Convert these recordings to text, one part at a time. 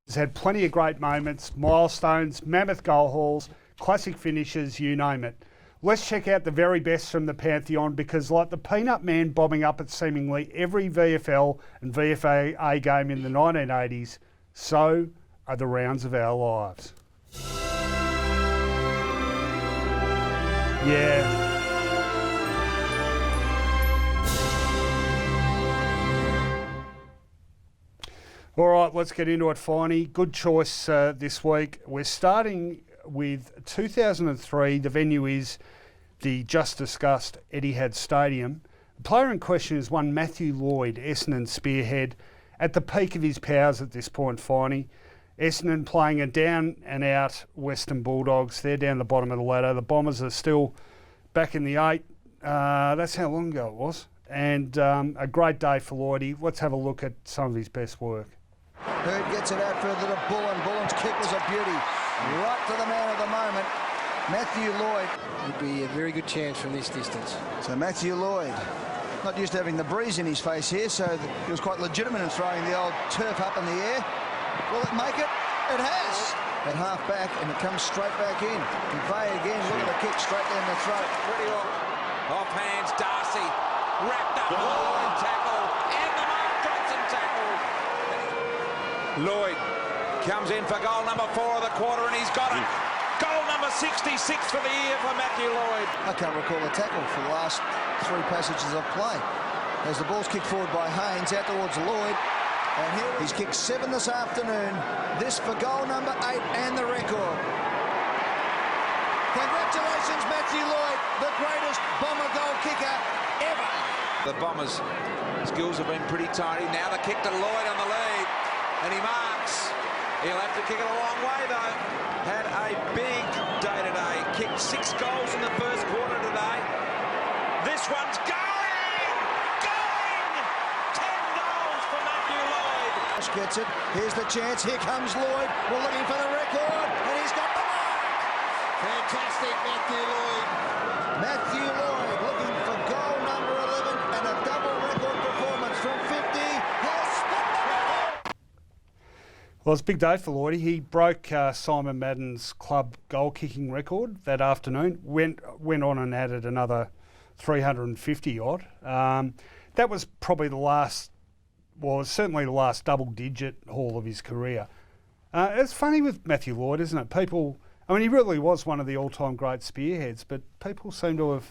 He's had plenty of great moments, milestones, mammoth goal hauls, classic finishes, you name it. Let's check out the very best from the Pantheon because like the Peanut Man bombing up at seemingly every VFL and VFA game in the 1980s, so are the rounds of our lives. Yeah. All right, let's get into it, Finey. Good choice this week. We're starting with 2003. The venue is the just discussed Etihad Stadium. The player in question is one Matthew Lloyd, Essendon spearhead, at the peak of his powers at this point, Finey. Essendon playing a down-and-out Western Bulldogs. They're down the bottom of the ladder. The Bombers are still back in the 8. That's how long ago it was. And a great day for Lloydie. Let's have a look at some of his best work. Bird gets it out further to Bullen. Bullen's kick was a beauty. Right to the man of the moment, Matthew Lloyd. Would be a very good chance from this distance. So Matthew Lloyd, not used to having the breeze in his face here, so he was quite legitimate in throwing the old turf up in the air. Will it make it? It has. At half back, and it comes straight back in. McVeigh again, look at the kick straight down the throat. Pretty off. Off hands, Darcy. Wrapped up, Lloyd tackle. And the mark, Thompson tackle. Lloyd comes in for goal number 4 of the quarter, and he's got it. Goal number 66 for the year for Matthew Lloyd. I can't recall a tackle for the last 3 passages of play. As the ball's kicked forward by Haynes out towards Lloyd. And here he's kicked 7 this afternoon. This for goal number 8 and the record. Congratulations, Matthew Lloyd, the greatest Bomber goal kicker ever. The Bombers' skills have been pretty tidy. Now the kick to Lloyd on the lead. And he marks. He'll have to kick it a long way, though. Had a big day today. Kicked 6 goals in the first quarter today. This one's going! Going! 10 goals for Matthew Lloyd. Gets it. Here's the chance. Here comes Lloyd. We're looking for the record. And he's got the mark. Fantastic, Matthew Lloyd. Matthew Lloyd looking for goal number 11 and a double record performance from 50. Has split the record. Well, it's a big day for Lloydie. He broke Simon Madden's club goal-kicking record that afternoon, went on and added another 350-odd. That was probably the last, well, certainly the last double-digit haul of his career. It's funny with Matthew Lloyd, isn't it? People, I mean, he really was one of the all-time great spearheads, but people seem to have,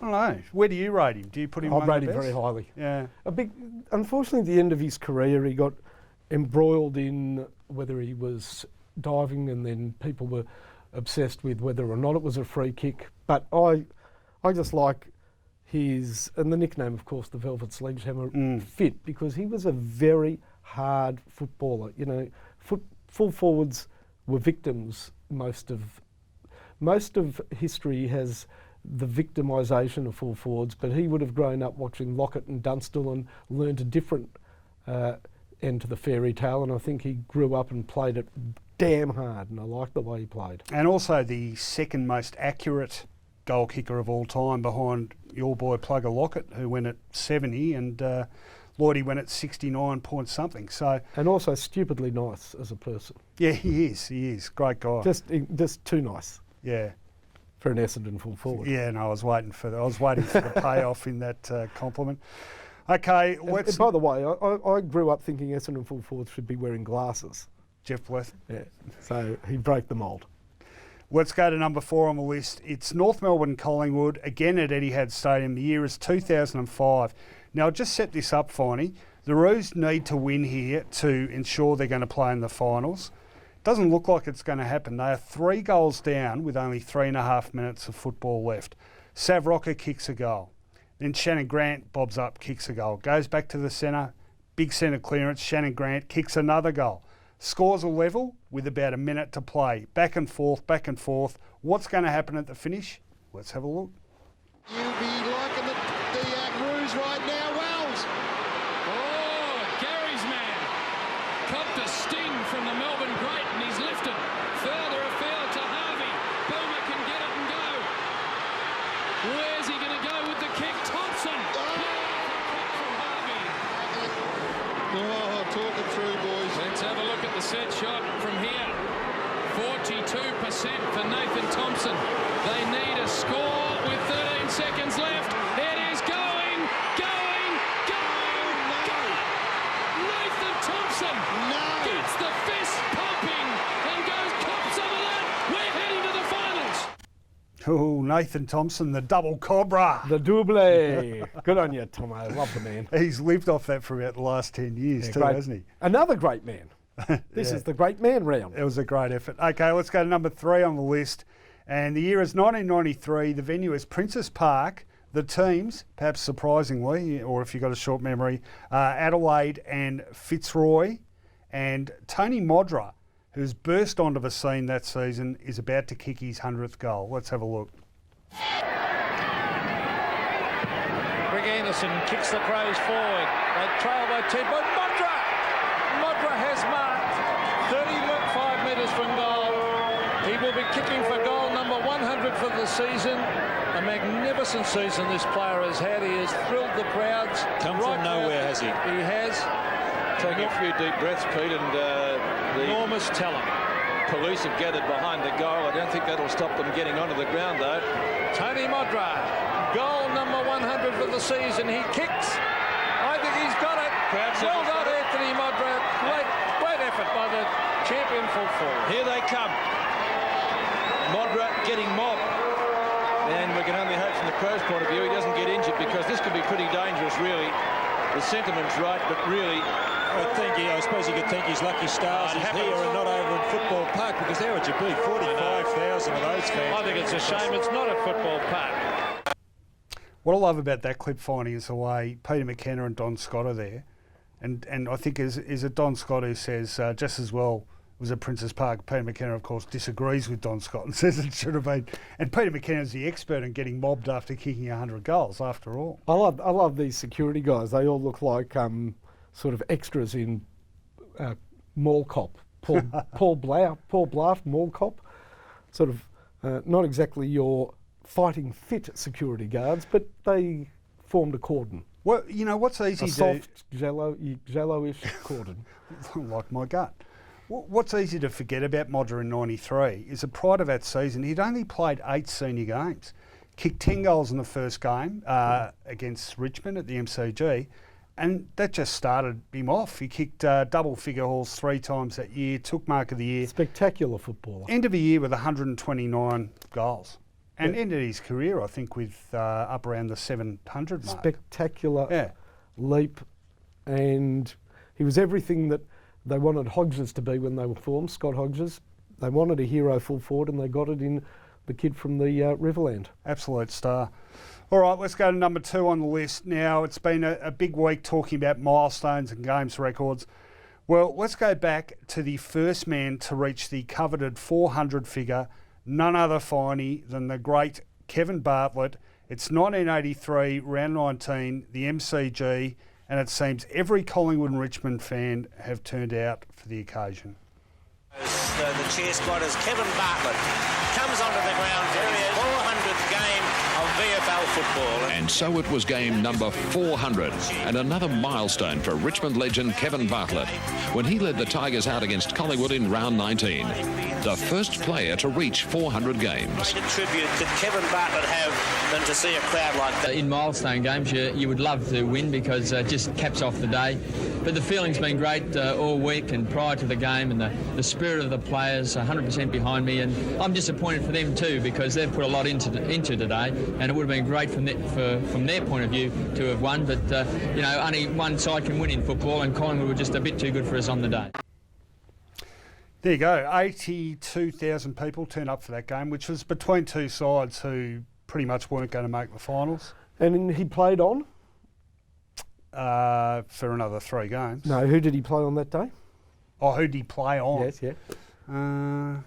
I don't know, where do you rate him? Do you put him I among rate the him best? very highly. Yeah. Unfortunately, at the end of his career, he got embroiled in whether he was diving, and then people were obsessed with whether or not it was a free kick. But I just like his, and the nickname, of course, the Velvet Sledgehammer, fit, because he was a very hard footballer. You know, full forwards were victims. Most of history has the victimisation of full forwards, but he would have grown up watching Lockett and Dunstall and learned a different end to the fairy tale, and I think he grew up and played it damn hard, and I like the way he played. And also the second most accurate goal kicker of all time, behind your boy Plugger Lockett, who went at 70, and Lloydie went at 69 point something. So, and also stupidly nice as a person. Yeah, he is. Great guy. Just too nice. Yeah. For an Essendon full forward. Yeah, no, I was waiting for the payoff in that compliment. Okay, let's... By the way, I grew up thinking Essendon full forwards should be wearing glasses. Jeff Bleth. Yeah, so he broke the mould. Let's go to number 4 on the list. It's North Melbourne Collingwood, again at Etihad Stadium. The year is 2005. Now, I'll just set this up, Finey. The Roos need to win here to ensure they're going to play in the finals. Doesn't look like it's going to happen. They are 3 goals down with only 3.5 minutes of football left. Sav Rocker kicks a goal. Then Shannon Grant bobs up, kicks a goal. Goes back to the centre, big centre clearance. Shannon Grant kicks another goal. Scores a level with about a minute to play. Back and forth, back and forth. What's going to happen at the finish? Let's have a look. You'll be liking the Roos right now, Wells. Oh, Gary's man. Copped a sting from the Melbourne great, and he's lifted further afield to Harvey. Boomer can get it and go. Where's he going to go with the kick? Thompson. Oh, talk it through, boys. Let's have a look at the set shot from here. 42% for Nathan Thompson. They need a score with 13 seconds left. It is going. Nathan Thompson gets the fist pumping and goes cop some of that. We're heading to the finals. Oh, Nathan Thompson, the double cobra. The double. Good on you, Tom. I love the man. He's lived off that for about the last 10 years too, great. hasn't he? Another great man. This Yeah. is the great man round. It was a great effort. Okay, let's go to number 3 on the list. And the year is 1993. The venue is Princess Park. The teams, perhaps surprisingly, or if you've got a short memory, Adelaide and Fitzroy. And Tony Modra, who's burst onto the scene that season, is about to kick his 100th goal. Let's have a look. Rick Anderson kicks the Crows forward. They trail by 10, but Modra has marked 35 metres from goal. He will be kicking for goal number 100 for the season. A magnificent season this player has had. He has thrilled the crowds. Come from nowhere, has he? He has. Taking a few deep breaths, Pete, and the Enormous talent. police have gathered behind the goal. I don't think that'll stop them getting onto the ground, though. Tony Modra, goal number 100 for the season. He kicks. I think he's got it. Well done, Anthony Modra. Great effort by the champion full forward. Here they come. Modra getting mobbed. And we can only hope from the Crows' point of view he doesn't get injured, because this could be pretty dangerous, really. The sentiment's right, but really... I suppose you could think his lucky stars is here and not over in Football Park, because there would you be 45,000 of those fans. I think it's a shame it's not a football park. What I love about that clip, Finey, is the way Peter McKenna and Don Scott are there. And I think is it Don Scott who says just as well it was at Princess Park. Peter McKenna, of course, disagrees with Don Scott and says it should have been. And Peter McKenna is the expert in getting mobbed after kicking 100 goals, after all. I love these security guys. They all look like sort of extras in Mall Cop. Paul Blart, Mall Cop. Sort of not exactly your fighting fit security guards, but they formed a cordon. Well, you know what's easy a soft jello-ish cordon. Like my gut. What's easy to forget about Modra in 93 is that prior to that season, he'd only played 8 senior games, kicked 10 goals in the first game against Richmond at the MCG, and that just started him off. He kicked double figure hauls 3 times that year, took mark of the year. Spectacular footballer. End of the year with 129 goals. And ended his career, I think, with up around the 700 mark. Spectacular leap. And he was everything that they wanted Hodges to be when they were formed, Scott Hodges. They wanted a hero full forward, and they got it in the kid from the Riverland. Absolute star. All right, let's go to number 2 on the list. Now, it's been a big week talking about milestones and games records. Well, let's go back to the first man to reach the coveted 400 figure, none other Finey than the great Kevin Bartlett. It's 1983, round 19, the MCG, and it seems every Collingwood and Richmond fan have turned out for the occasion. The cheer squad as Kevin Bartlett comes onto the ground for his 400th game of VFL football. And so it was game number 400, and another milestone for Richmond legend Kevin Bartlett when he led the Tigers out against Collingwood in round 19, the first player to reach 400 games. Greater tribute could Kevin Bartlett have than to see a crowd like that. In milestone games, you would love to win because it just caps off the day. But the feeling's been great all week and prior to the game, and the spirit of the players 100% behind me, and I'm disappointed for them too because they've put a lot into today, and it would have been great from their point of view to have won, but only one side can win in football, and Collingwood were just a bit too good for us on the day. There you go, 82,000 people turned up for that game, which was between two sides who pretty much weren't going to make the finals. And he played on? For another 3 games. No, who did he play on that day? Oh, who did he play on? Yes, yeah. I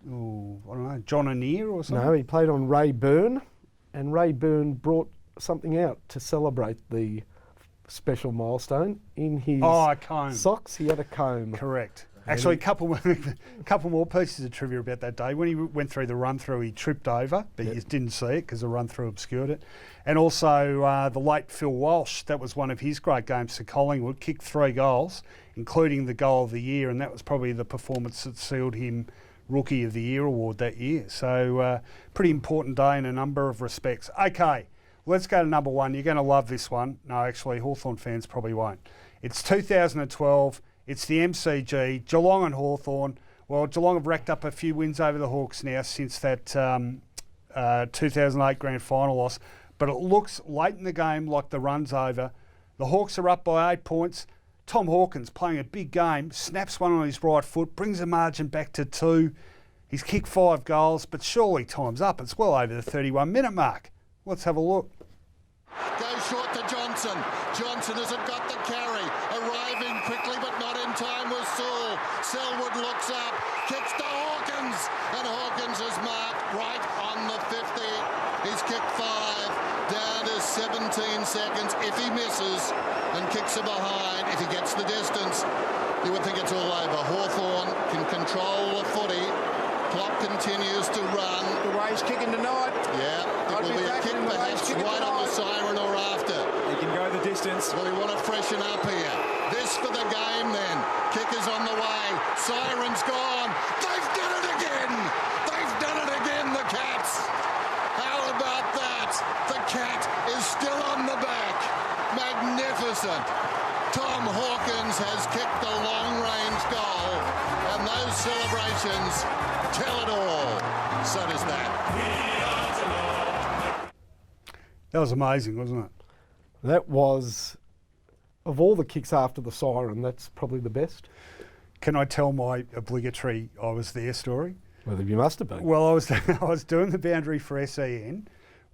don't know, John Annear or something? No, he played on Ray Byrne, and Ray Byrne brought something out to celebrate the special milestone. In his a comb. Socks, he had a comb. Correct. Actually, a couple more pieces of trivia about that day. When he went through the run-through, he tripped over, but you didn't see it because the run-through obscured it. And also the late Phil Walsh, that was one of his great games for Collingwood, kicked 3 goals, including the goal of the year, and that was probably the performance that sealed him Rookie of the Year award that year. So pretty important day in a number of respects. Okay, let's go to number 1. You're going to love this one. No, actually, Hawthorn fans probably won't. It's 2012. It's the MCG, Geelong and Hawthorn. Well, Geelong have racked up a few wins over the Hawks now since that 2008 grand final loss. But it looks late in the game like the run's over. The Hawks are up by 8 points. Tom Hawkins playing a big game, snaps one on his right foot, brings the margin back to 2. He's kicked 5 goals, but surely time's up. It's well over the 31-minute mark. Let's have a look. Goes short to Johnson. Johnson hasn't got the carry. Arriving quickly, but not in time was Sewell. Selwood looks up, kicks to Hawkins, and Hawkins is marked right on the 50. He's kicked 5, down to 17 seconds. If he misses and kicks it behind, if he gets the distance, you would think it's all over. Hawthorn can control the footy. Clock continues to run. The Rays kicking tonight. Yeah, it will be a kick perhaps right on the siren or after. He can go the distance. Well, he want to freshen up here. This for the game then. Kicker's on the way. Siren's gone. They've done it again. They've done it again, the Cats. How about that? The Cat is still on the back. Magnificent. Tom Hawkins has kicked the long-range goal, and those celebrations tell it all. So does that. That was amazing, wasn't it? That was, of all the kicks after the siren, that's probably the best. Can I tell my obligatory I was there story? Well, you must have been. Well, I was doing the boundary for SEN,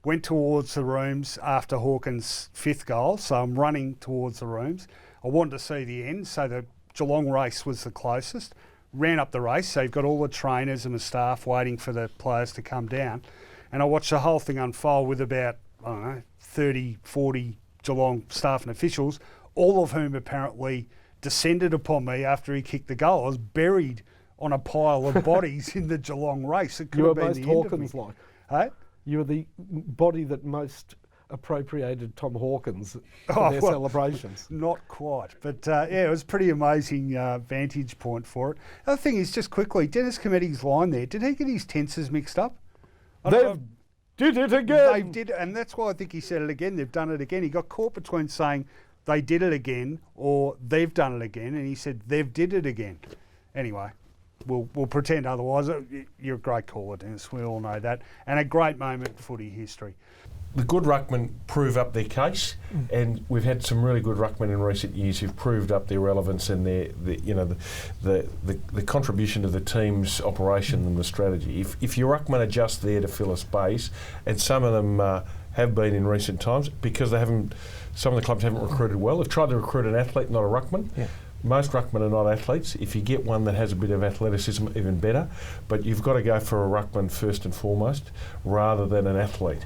went towards the rooms after Hawkins' 5th goal, so I'm running towards the rooms. I wanted to see the end, so the Geelong race was the closest. Ran up the race, so you've got all the trainers and the staff waiting for the players to come down. And I watched the whole thing unfold with about, 30, 40 Geelong staff and officials, all of whom apparently descended upon me after he kicked the goal. I was buried on a pile of bodies in the Geelong race. It could have been most the end of me. Hawkins-like. Hey? You were the body that most appropriated Tom Hawkins for their celebrations. Not quite, but it was a pretty amazing vantage point for it. The other thing is, just quickly, Dennis Cometti's line there, did he get his tenses mixed up? They did it again. They did, and that's why I think he said it again. They've done it again. He got caught between saying they did it again or they've done it again, and he said they've did it again. Anyway, we'll pretend otherwise. You're a great caller, Dennis. We all know that. And a great moment in footy history. The good ruckmen prove up their case, and we've had some really good ruckmen in recent years who've proved up their relevance and the contribution to the team's operation and the strategy. If your ruckmen are just there to fill a space, and some of them have been in recent times because some of the clubs haven't recruited well. They've tried to recruit an athlete, not a ruckman. Yeah. Most ruckmen are not athletes. If you get one that has a bit of athleticism, even better. But you've got to go for a ruckman first and foremost, rather than an athlete.